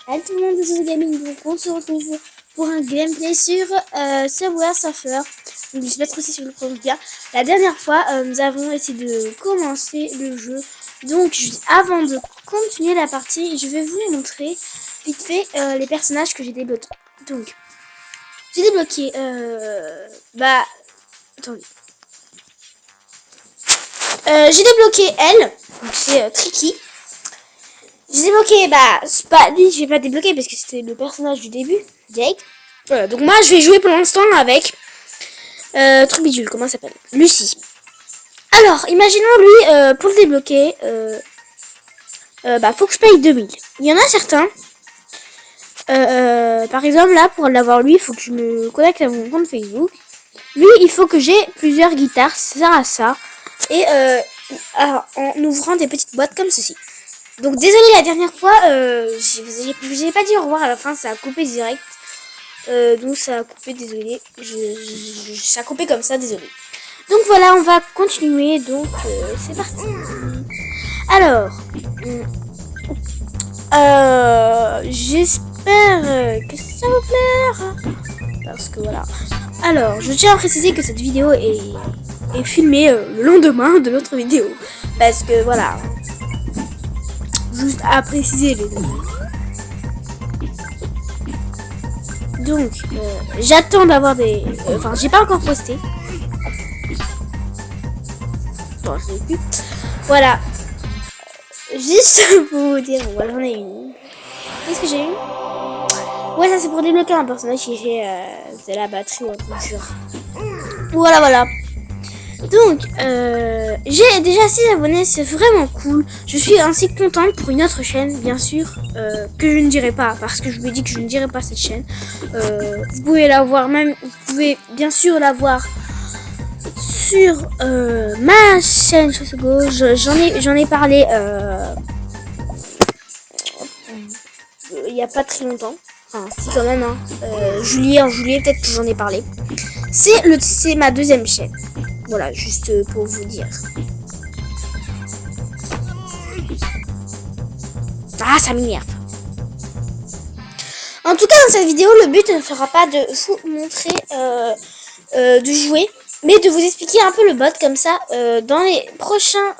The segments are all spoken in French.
Salut tout le monde, c'est The Gaming, donc on se retrouve pour un gameplay sur Subway Surfer. Donc je sais pas trop si je le prononce bien. La dernière fois, nous avons essayé de commencer le jeu. Donc avant de continuer la partie, je vais vous montrer vite fait les personnages que j'ai débloqués. Donc, j'ai débloqué, attendez. J'ai débloqué elle, donc c'est Tricky. J'ai débloqué, c'est pas lui, je vais pas débloquer parce que c'était le personnage du début, Jake. Voilà, donc moi je vais jouer pour l'instant avec Troubidule, comment ça s'appelle, Lucie. Alors, imaginons lui, pour le débloquer, faut que je paye 2000. Il y en a certains, par exemple là, pour l'avoir lui, il faut que je me connecte à mon compte Facebook. Lui, il faut que j'ai plusieurs guitares, ça sert à ça. Et en ouvrant des petites boîtes comme ceci. Donc désolé la dernière fois, j'ai pas dit au revoir à la fin, ça a coupé direct. Donc ça a coupé, désolé. Ça a coupé comme ça, désolé. Donc voilà, on va continuer, donc c'est parti. Alors, j'espère que ça vous plaire. Parce que voilà. Alors, je tiens à préciser que cette vidéo est filmée le lendemain de l'autre vidéo. Parce que voilà. Juste à préciser les amis. Donc, j'attends d'avoir des... Enfin, j'ai pas encore posté. Bon, je l'ai plus. Voilà. Juste pour vous dire, voilà, j'en ai une. Qu'est-ce que j'ai eu? Ouais, ça c'est pour débloquer un personnage qui fait de la batterie ou un truc sûr. Voilà, voilà. Donc, j'ai déjà 6 abonnés, c'est vraiment cool. Je suis ainsi contente pour une autre chaîne, bien sûr, que je ne dirai pas, parce que je vous ai dit que je ne dirai pas cette chaîne. Vous pouvez la voir même, vous pouvez bien sûr la voir sur ma chaîne j'en ai parlé il n'y a pas très longtemps. Enfin, si quand même, hein. En juillet, peut-être que j'en ai parlé. C'est ma deuxième chaîne. Voilà, juste pour vous dire. Ah, ça m'énerve. En tout cas, dans cette vidéo, le but ne sera pas de vous montrer de jouer, mais de vous expliquer un peu le bot comme ça. Dans les prochains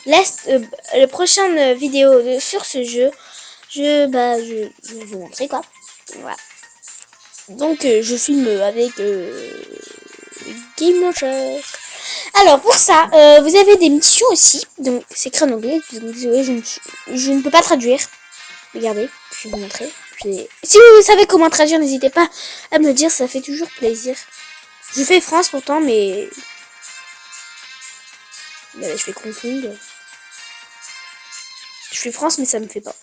les prochaines vidéos sur ce jeu, je vais vous montrer quoi. Voilà. Donc je filme avec Game Launcher. Alors pour ça, vous avez des missions aussi. Donc c'est écrit en anglais. Désolé, je ne peux pas traduire. Regardez, je vais vous montrer. Si vous savez comment traduire, n'hésitez pas à me le dire, ça fait toujours plaisir. Je fais France pourtant, mais je fais confondre. Je fais France, mais ça me fait pas.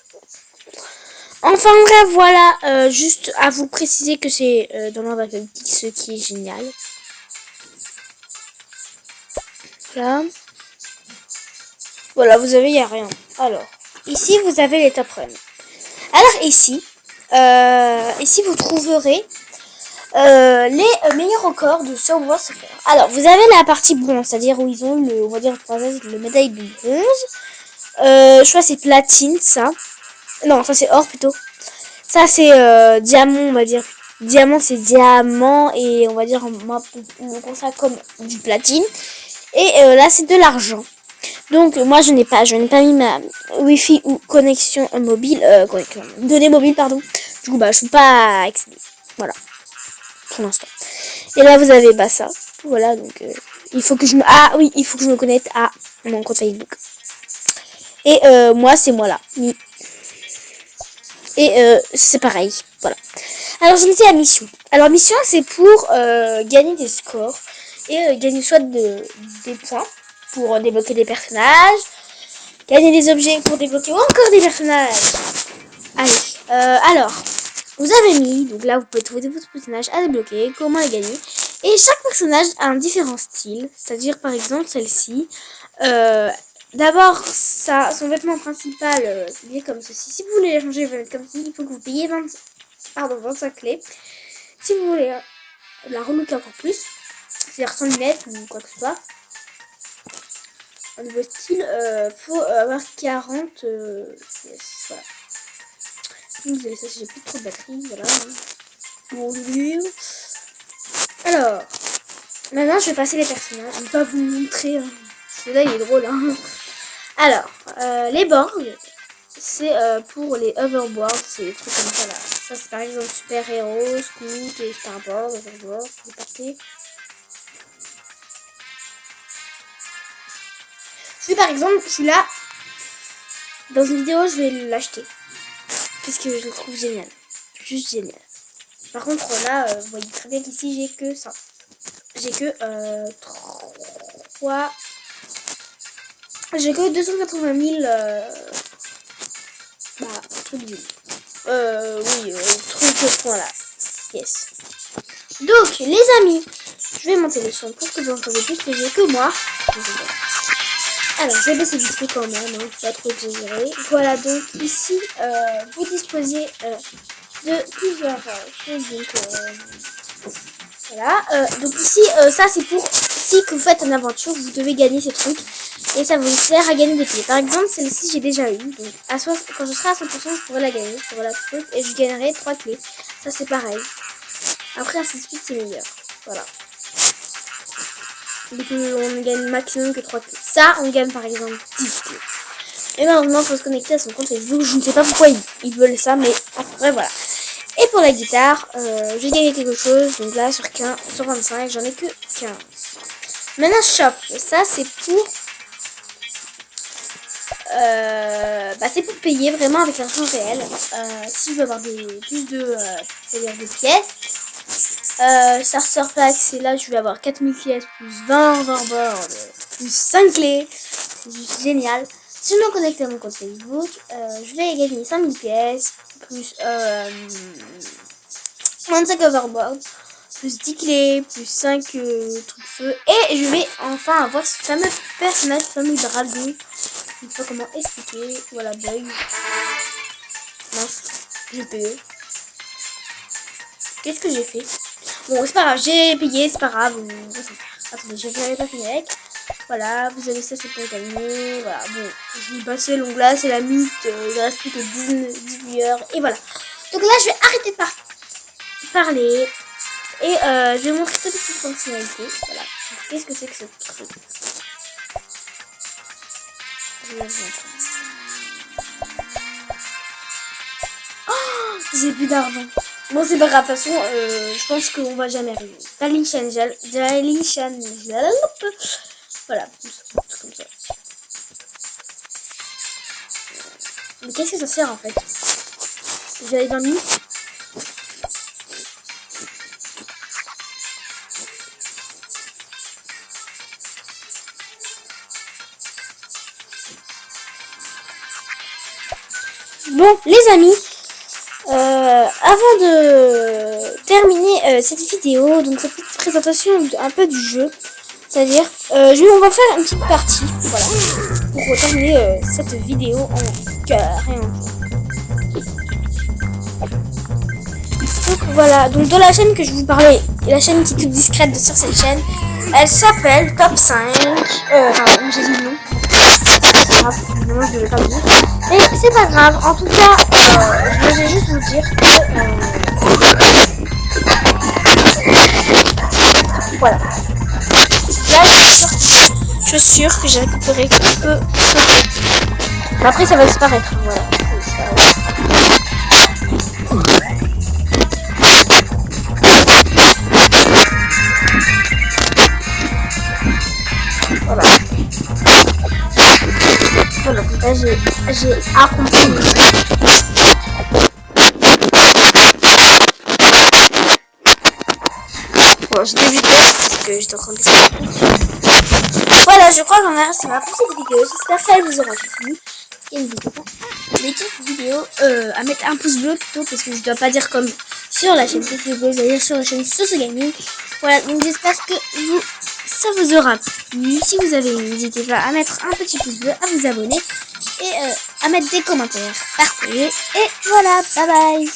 Enfin bref, voilà, juste à vous préciser que c'est dans l'ordre alphabétique, ce qui est génial. Là. Voilà, vous avez, il n'y a rien. Alors, ici, vous avez les top runs. Alors ici, vous trouverez les meilleurs records de Subway Surfer. Alors, vous avez la partie bronze, c'est-à-dire où ils ont on va dire, le médaille de bronze. Je crois que c'est platine, ça. Non, ça c'est or plutôt. Ça c'est diamant, on va dire. Diamant c'est diamant et on va dire on prend ça comme du platine. Et là c'est de l'argent. Donc moi je n'ai pas mis ma wifi ou connexion mobile, données mobiles pardon. Du coup je peux pas accéder. Voilà. Pour l'instant. Et là vous avez ça. Voilà donc il faut que je me connecte à mon compte Facebook. Et moi c'est moi là. Et c'est pareil. Voilà. Alors je me suis à mission. Alors mission c'est pour gagner des scores et gagner soit des points pour débloquer des personnages, gagner des objets pour débloquer encore des personnages. Allez, alors vous avez mis, donc là vous pouvez trouver votre personnage à débloquer, comment les gagner. Et chaque personnage a un différent style, c'est-à-dire par exemple celle-ci. D'abord, son vêtement principal, c'est bien comme ceci. Si vous voulez les changer, comme ceci, il faut que vous payiez 25 clés. Si vous voulez la relooker encore plus, c'est-à-dire sans lunettes ou quoi que ce soit, un nouveau style, faut avoir 40. Yes, voilà. Donc vous allez ça, j'ai plus trop de batterie, voilà. Bon, alors, maintenant je vais passer les personnages. Je vais pas vous montrer, hein. Celui-là il est drôle, hein. Alors, les boards, c'est pour les hoverboards, c'est des trucs comme ça là. Ça c'est par exemple super héros, scoot et starboard, hoverboard, c'est parti. Par exemple, celui-là, dans une vidéo, je vais l'acheter. Parce que je le trouve génial. Juste génial. Par contre, là, vous voyez très bien qu'ici, j'ai que ça. J'ai que 3... J'ai que 280 000... trucs de vie. Oui, trucs de points là. Yes. Donc, les amis, je vais monter le son pour que vous entendez plus que j'ai que moi. Alors, je vais baisser vite fait quand même, hein, pas trop exagéré. Voilà, donc ici, vous disposez de plusieurs choses. Donc, voilà. Donc ici, ça c'est pour si que vous faites une aventure, vous devez gagner ces trucs. Et ça vous sert à gagner des clés. Par exemple, celle-ci, j'ai déjà eu. Donc, quand je serai à 100%, je pourrai la gagner. Je pourrai la truc et je gagnerai 3 clés. Ça, c'est pareil. Après, ainsi de suite, c'est meilleur. Voilà. Donc on gagne maximum que 3 clés. Ça, on gagne par exemple 10 clés. Et malheureusement, il faut se connecter à son compte Facebook. Je ne sais pas pourquoi ils veulent ça, mais après, voilà. Et pour la guitare, j'ai gagné quelque chose. Donc là, sur 25, j'en ai que 15. Maintenant, shop. Ça, c'est pour... c'est pour payer vraiment avec l'argent réel. Si je veux avoir plus de pièces. Starter pack, c'est là je vais avoir 4000 pièces plus 20 overboard plus 5 clés. C'est juste génial. Si je me connecte à mon compte Facebook, je vais gagner 5000 pièces plus 25 overboard plus 10 clés plus 5 trucs feu. Et je vais enfin avoir ce fameux personnage, ce fameux dragon. Je ne sais pas comment expliquer. Voilà, bug. Mince, GPE. Qu'est-ce que j'ai fait? Bon, c'est pas grave, j'ai payé, c'est pas grave. Attendez, je n'avais pas fini avec. Voilà, vous avez ça, c'est pour gagner. Voilà, bon, je vais passer l'onglet, c'est la mythe. Il ne reste plus que 10 viewers. Et voilà. Donc là, je vais arrêter de parler. Et je vais montrer toutes les petites fonctionnalités. Voilà. Qu'est-ce que c'est que ce truc? Oh, j'ai plus d'argent. Bon, c'est pas grave, de toute façon, je pense qu'on va jamais arriver. Darling Channel. Voilà, comme ça. Mais qu'est-ce que ça sert en fait? Je vais aller dans le lit. Bon, les amis, avant de terminer cette vidéo, donc cette petite présentation un peu du jeu, c'est-à-dire, on va faire une petite partie, voilà, pour terminer cette vidéo en carré. Donc voilà, donc dans la chaîne que je vous parlais, la chaîne qui est toute discrète sur cette chaîne, elle s'appelle Top 5. Pardon, j'ai dit le nom. Non, je devais pas le dire. Mais c'est pas grave. En tout cas, je voulais juste vous dire que voilà. Là, je suis sûre que j'ai récupéré un peu. Après, ça va disparaître. Voilà. Voilà. Voilà, là j'ai accompli. Bon, j'ai débuté parce que j'étais en train de voilà, je crois qu'on a resté pour cette vidéo. J'espère qu'elle vous aura plu. Et n'hésitez pas à mettre un pouce bleu plutôt, parce que je dois pas dire comme sur la chaîne Facebook, je dois dire sur la chaîne Sauce Gaming. Voilà, donc j'espère que ça vous aura plu. Si vous avez aimé, n'hésitez pas à mettre un petit pouce bleu, à vous abonner et à mettre des commentaires, partager. Et voilà, bye bye.